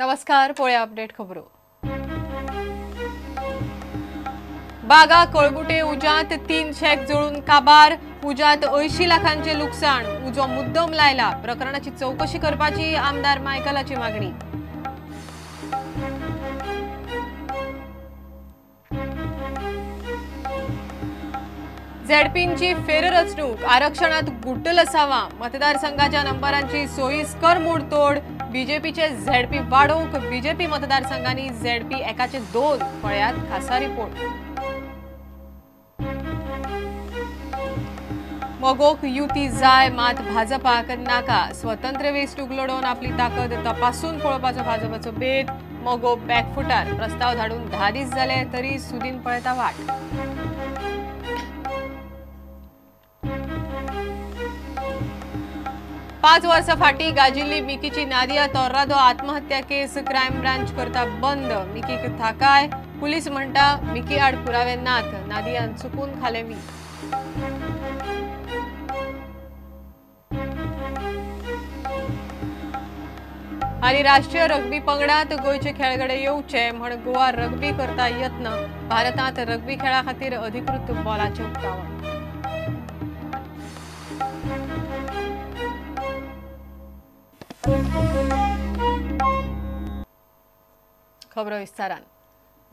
नमस्कार. पळया अपडेट खबरो. बागा कळगुटे उज्यांत 3 शेक जळून काबार. उज्यांत 80 लाखांचे लुकसाण. उजो मुद्दम लायला. प्रकरणाची चौकशी करपाची आमदार मायकलाची मागणी. झेडपींची फेररचणूक. आरक्षणात गुड्डल असावा. मतदारसंघाच्या नंबरांची सोयीस्कर मोडतोड. बीजेपीचे झेडपी वाढोवंक बीजेपी मतदारसंघांनी झेडपी एकाचे 2. पळयात खासा रिपोर्ट. मोगोक युती जाय मात भाजपाक नाका. स्वतंत्र वेंचणूक लढोवन आपली ताकद तपासून पळोवपाचो भाजपाचो बेत. मोगो बॅकफुटार. प्रस्ताव धाडून 10 दीस जाले तरी सुदीन पळयता वाट. 5 वर्सां फाटीं गाजिल्ली मिकीची नादिया तोर्रादो आत्महत्या केस क्रायम ब्रांच करता बंद. मिकीक थाकाय. पुलीस म्हणटा मिकी आड पुरावे नात. नादियान चुकून खाले वी. आनी राष्ट्रीय रग्बी पंगडात गोंयचे खेळगडे येवचे म्हण गोवा रग्बी करता यत्न. भारतांत रग्बी खेळा खातीर अधिकृत बॉलाचें उक्तावण. खबरो विस्तारान.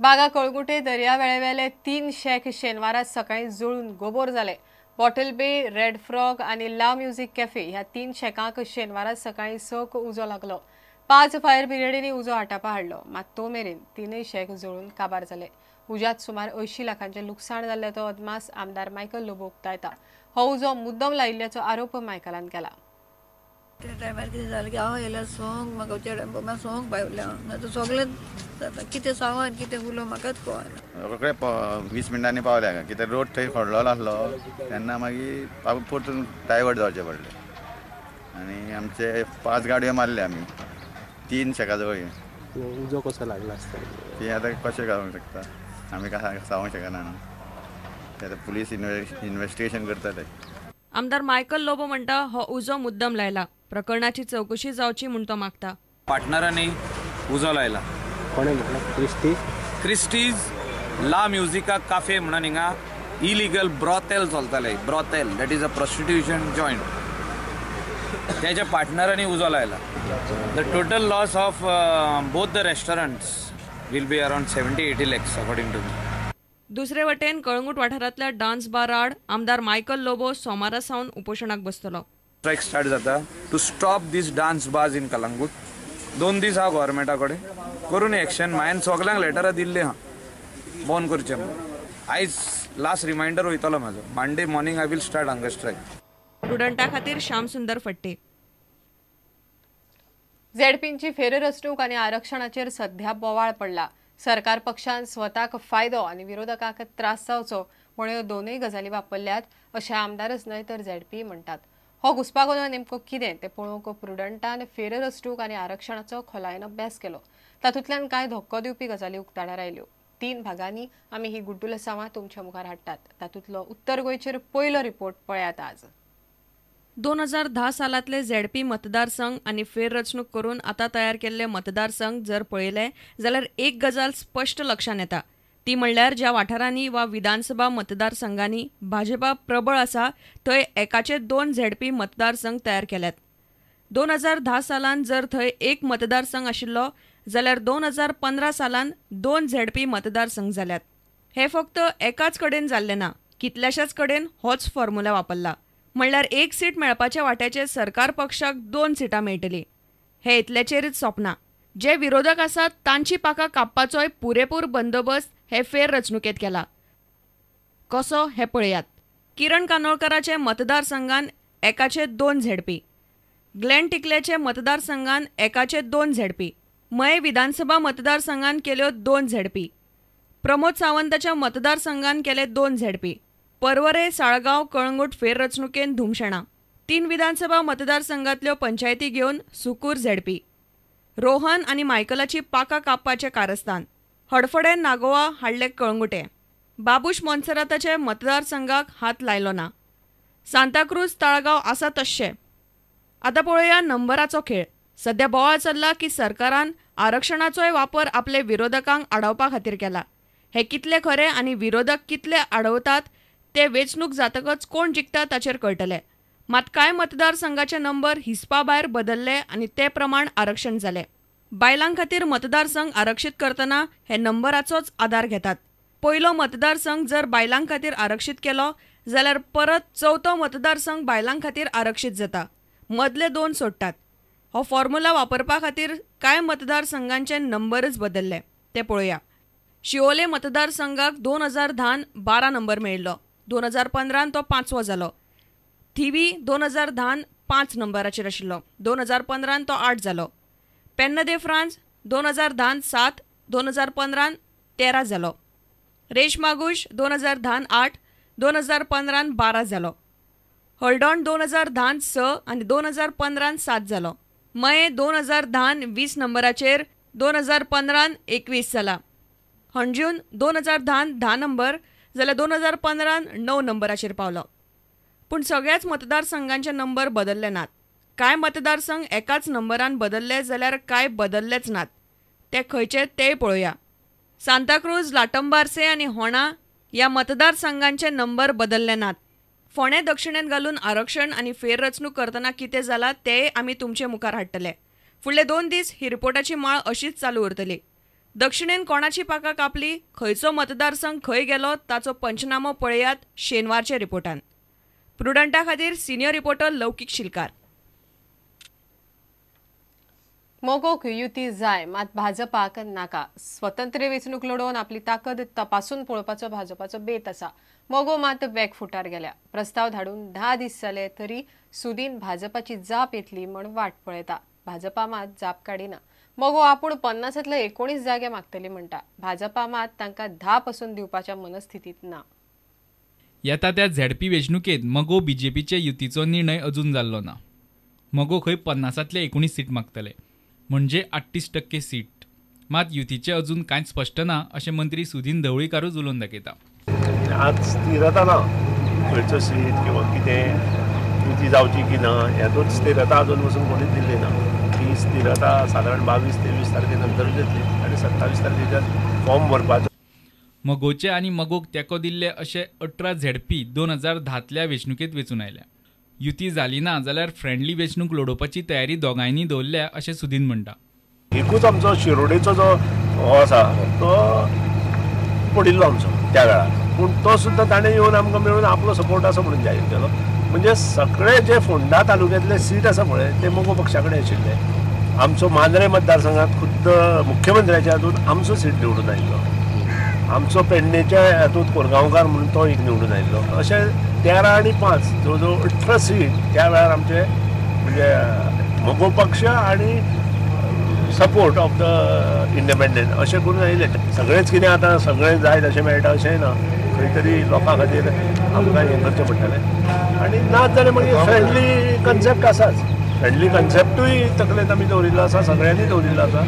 बागा कळगुटे दर्यावेळेवेले 3 शेक शेनवारा सकाळी जळून गोबोर जाले. बॉटल बे, रेड फ्रॉग आणि लाव म्युझिक कॅफे ह्या 3 शेकांक शेनवारा सकाळी 6 उजो लागलो. 5 फायर ब्रिगेडींनी उजो आटापा हाडलो. मात तो मेरेन 3 शेक जळून काबार जाले. उज्यांत सुमार 80 लाखांचे लुकसाण जाल्ल्याचो अदमास आमदार मायकल लोबो उक्तायता. हो उजो मुद्दम लायिल्ल्याचो आरोप मायकलान केला. त्या टायमार कितें जालें की हांव येयल्यार सोंग म्हाका म्हाका सोंग पावल्या. आतां सगळें जाता कितें सांगोन कितें उलो म्हाकाच कळना. रोखडे 20 मिनटांनी पावल्या कितें रोड थंय खोडलो आसलो तेन्ना मागीर परतून डायवर्ट जावचें पडलें आनी आमचे 5 गाडयो मारले आमी 3 शेका जवळ. उजो कसो लागला आसता ती आतां कशें घालूंक शकता आमी सांगूंक शकना न्हू. ते आतां पुलीस इन्व्हेस्टिगेशन करतले. आमदार मायकल लोबो म्हणटा हो उजो मुद्दम लायला. प्रकरणाची चौकशी जावची म्हूण तो मागता. पार्टनरांनी उजो लायला. कोणे म्हटलं क्रिस्टीज ला म्युझिका काफे म्हणून हिंगा इलिगल ब्रॉथेल चलताले. Brothel that is a prostitution joint. त्याच्या पार्टनरांनी उजो लायला. The total loss of both the restaurants will be around 70-80 lakhs according to me. दुसरे वटेन कळंगूट वाठारांतल्या डान्स बार आड आमदार मायकल लोबो सोमारा सावन उपोशणाक बसतलो. स्ट्रायक स्टार्ट जाता to stop these dance bars in Calangute. 2 दीस हांव गव्हर्मेंटा कडेन करून एक्शन हांवें सगळ्यांक लेटरां दिल्ली आहा बंद करचें म्हणून. आयज लास्ट रिमायंडर वयतलो म्हाजो. Monday morning I will start hunger strike. स्टुडंटा खातीर श्याम सुंदर फट्टे. झेडपींची फेररचणूक आनी आरक्षणाचेर सध्या बोवाळ पडला. सरकार पक्षान स्वताक फायदो आनी विरोधकांक त्रास जावचो म्हूण ह्यो दोनूय गजाली वापरल्यात अशें आमदारच न्हय तर झेडपी म्हणटात. हो घुसपागोंदळ नेमको कितें तें पळोवंक प्रुडंटान फेररचणूक आनी आरक्षणाचो खोलायेन अभ्यास केलो. तातूंतल्यान कांय धक्को दिवपी गजाली उक्ताडार आयल्यो. 3 भागांनी आमी ही गुड्डूल सावां तुमच्या मुखार हाडटात. तातूंतलो उत्तर गोंयचेर पयलो रिपोर्ट पळयात आज. 2010 सालांतले झेडपी मतदारसंघ आनी फेररचणूक करून आतां तयार केल्ले मतदारसंघ जर पळयले जाल्यार एक गजाल स्पश्ट लक्षांत येता. ती म्हणल्यार ज्या वाठारांनी वा विधानसभा मतदारसंघांनी भाजपा प्रबळ आसा थंय एकाचे 2 झेडपी मतदारसंघ तयार केल्यात. 2010 सालांत जर थंय एक मतदारसंघ आशिल्लो जाल्यार 2015 सालांत 2 झेडपी मतदारसंघ जाल्यात. हे फक्त एकाच कडेन जाल्ले ना. कितल्याशाच कडेन होच फॉर्म्युला वापरला. म्हणल्यार 1 सीट मेळपाच्या वाट्याचे सरकार पक्षाक 2 सिटां मेळटली. हे इतल्याचेरच सोंपना. जे विरोधक आसात तांची पाकां कापपाचोय पुरेपूर बंदोबस्त हे फेररचणुकेंत केला. कसो हे पळयात. किरण कानोळकराचे मतदारसंघान एकाचे 2 झेडपी. ग्लेन टिकलेचे मतदारसंघान एकाचे 2 झेडपी. मये विधानसभा मतदारसंघान केल्यो 2 झेडपी. प्रमोद सावंताच्या मतदारसंघान केले 2 झेडपी. परवरे, साळगांव, कळंगूट फेररचणुकेन धुमशेणां. 3 विधानसभा मतदारसंघातल्यो पंचायती घेवन सुकूर झेडपी. रोहन आनी मायकलाची पाकां कापपाचें कारस्थान. हडफडे नागोवा हाडले कळंगुटे. बाबूश मोन्सेराताचे मतदारसंघाक हात लायलो ना. सांताक्रूज ताळगांव आसा तश्शे. आतां पळोवया नंबराचो खेळ. सध्या बोवाळ चल्ला की सरकारान आरक्षणाचोय वापर आपले विरोधकांक आडावपा खातीर केला. हे कितले खरे आनी विरोधक कितले आडवतात ते वेंचणूक जातकच कोण जिखता ताचेर कळटले. मात कांय मतदारसंघाचे नंबर हिसपा भायर बदलले आनी ते प्रमाण आरक्षण जाले. बायलां खातीर मतदारसंघ आरक्षीत करतना हे नंबराचोच आदार घेतात. पयलो मतदारसंघ जर बायलां खातीर आरक्षीत केलो जाल्यार परत चवथो मतदारसंघ बायलां खातीर आरक्षीत जाता. मदले 2 सोडटात. हो फॉर्म्युला वापरपा खातीर कांय मतदारसंघांचे नंबरच बदलले. ते पळोवया. शिवोले मतदारसंघाक 2010 12 नंबर मेळिल्लो. 2015 तो 5वो जालो. थिवी 2010 5 नंबराचेर आशिल्लो. 2015 तो 8 जालो. पेन्ना दे फ्रांस 2010 7, 2015 13 जालो. रेशमागुश 2010 8, 2015 12 जालो. हळडोण 2010 6 आनी 2015 7 जालो. मये 2010 20 नंबराचेर 2015 21 जाला. हणजून 2010 10 नंबर जाल्यार 2015 9 नंबराचेर पावलो. पूण सगळ्याच मतदारसंघांचे नंबर बदलले नात. कांय मतदारसंघ एकाच नंबरान बदलले जाल्यार कांय बदललेच नात. ते खंयचे तेय पळोवया. सांताक्रूज, लाटंबार्से आनी होणा ह्या मतदारसंघांचे नंबर बदलले नात. फोंडे दक्षिणेन घालून आरक्षण आनी फेररचणूक करतना कितें जालां तेय आमी तुमचे मुखार हाडटले. फुडले 2 दीस ही रिपोर्टाची माळ अशीच चालू उरतली. दक्षिणेन कोणाची पाकां कापली, खंयचो मतदारसंघ खंय गेलो ताचो पंचनामो पळयात शेनवारचे रिपोर्टान. प्रुडंटा खातीर सिनियर रिपोर्टर लौकीक शिलकार. मोगोक युती जाय मात भाजपाक नाका. स्वतंत्र वेंचणूक लडोवन आपली ताकद तपासून पळोवपाचो भाजपाचो बेत आसा. मोगो मात बॅकफुटार गेल्या. प्रस्ताव धाडून 10 दीस जाले तरी सुदीन भाजपाची जाप येतली म्हण वाट पळयता. भाजपा मात जाप काडिना. मोगो आपूण 50तले 19 जागे मागतली म्हणटा. भाजपा मात तांकां 10 पासून दिवपाच्या मनस्थितीत ना. येता त्या झेडपी वेंचणुकेत मगो बीजेपीचे युतीचो निर्णय अजून जाल्लो ना. मगो खंय 50तले 19 सीट मागतले म्हणजे 38% सीट. मात युतीचे अजून कांयच स्पश्ट ना अशें मंत्री सुदीन ढवळीकारूच उलोवन दाखयता. आज स्थिरता ना. खंयचो सीट किंवा कितें युती जावची की ना हेतूच स्थिरता अजून पसून कोणीच दिल्ली ना. ही स्थिरता सादारण 22-23 तारखे नंतर जातली आनी 27 तारखेच्यान फॉर्म भरपाचो. मगोचे आनी मगोक तेंको दिल्ले अशे 18 झेडपी 2010तल्या वेंचणुकेत वेंचून आयल्या. युती जाली ना जाल्यार फ्रेंडली वेंचणूक लडोवपाची तयारी दोगांयनी दवरल्या अशें सुदीन म्हणटा. एकूच आमचो शिरोडेचो जो हो आसा तो पडिल्लो आमचो त्या वेळार. पूण तो सुद्दां ताणें येवन आमकां मेळून आपलो सपोर्ट आसा म्हणून जाहीर केलो. म्हणजे सगळे जे फोंडा तालुक्यांतले सीट आसा पळय ते मोगो पक्षा कडेन आशिल्ले. आमचो मांद्रे मतदारसंघांत खुद्द मुख्यमंत्र्याच्या हातूंत आमचो सीट निवडून आयिल्लो. आमचो पेडणेच्या हातूंत कोरगांवकार म्हणून तो एक निवडून आयिल्लो. अशे 13 आनी 5 जवळ जवळ 18 सीट त्या वेळार आमचे म्हणजे मोगो पक्ष आनी सपोर्ट ऑफ द इंडिपेंडंट अशें करून आयले. सगळेच कितें आतां सगळें जाय तशें मेळटा अशें ना. खंय तरी लोकां खातीर आमकां हें करचें पडटलें. आनी नाच जाल्यार मागीर फ्रेंडली कन्सेप्ट आसाच. फ्रेंडली कन्सेप्टूय तकलेंत आमी दवरिल्लो आसा, सगळ्यांनी दवरिल्लो आसा.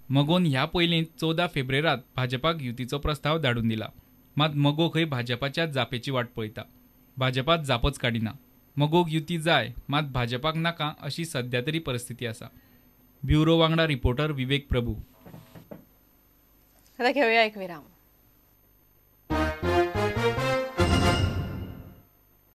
मगोन ह्या पयलींच 14 फेब्रुवाराक भाजपाक युतीचो प्रस्ताव धाडून दिला. मात मगो खंय भाजपाच्या जापेची वाट पळयता. भाजपात जापच काडिना. मगोक युती जाय मात भाजपाक नाका अशी सध्या तरी परिस्थिती आसा. ब्युरो वांगडा रिपोर्टर विवेक प्रभू. आता घेऊया एक विराम.